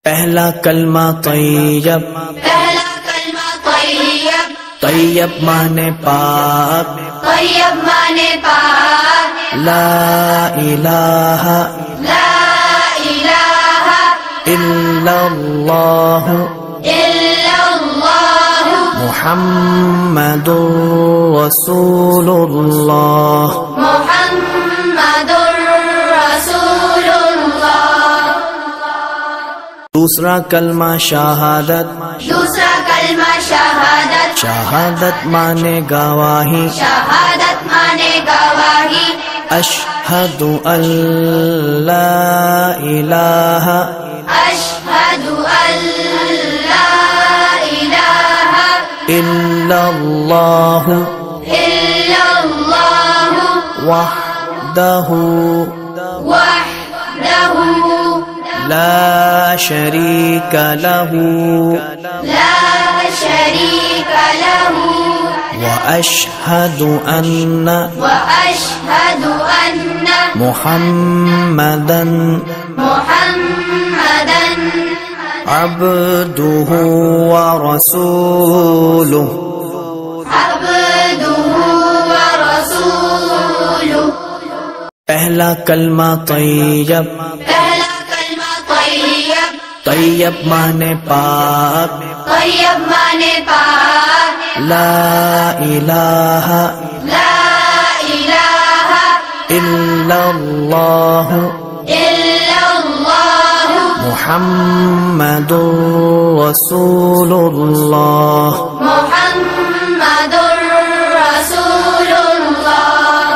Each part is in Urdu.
پہلا کلمہ طیب، پہلا کلمہ طیب، طیب مانے پاک، طیب مانے پاک، لا الہ لا الہ الا اللہ الا اللہ محمد رسول اللہ۔ محمد رسول اللہ۔ دوسرا کلمہ شہادت، دوسرا کلمہ شہادت، شہادت مانے گواہی، شہادت مانے گواہی، اشہد ان لا الہ اشہد ان لا الہ الا اللہ الا اللہ وحدہ وحدہ لا شریک لہ لا شریک لہ واشہد ان واشہد ان محمدا محمدا عبدہ ورسولہ۔ عبدہ ورسولہ۔ پہلا کلمہ طیب، پہلا کلمہ طیب، طیب مانے پاک، طیب مانے پاک، لا الہ لا الہ الا اللہ الا اللہ محمد رسول اللہ۔ محمد رسول اللہ۔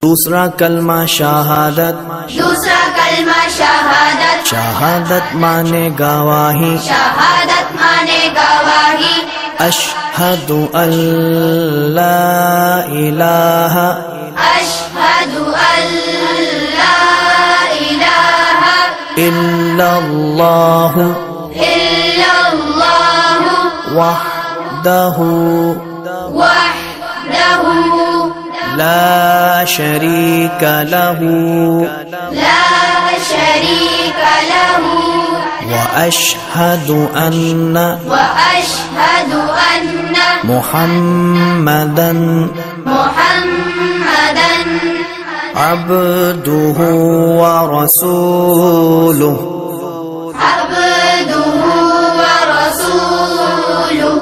دوسرا کلمہ شہادت، دوسرا کلمہ شہادت، شہادت مانے گواہی، شہادت مانے گواہی، اشہد ان لا الہ اشہد ان لا الہ الا اللہ الا اللہ وحدہ وحدہ لا شریک لہ لا شریک لہ واشہد ان واشہد ان محمدا محمدا عبدہ ورسولہ۔ عبدہ ورسولہ۔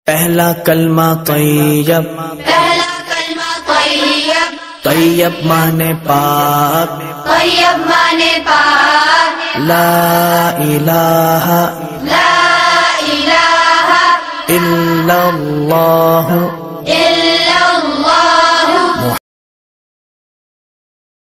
پہلا کلمہ طیب، پہلا کلمہ طیب، طیب مانے پاک، طیب مانے پاک، لا الہ لا الہ الا اللہ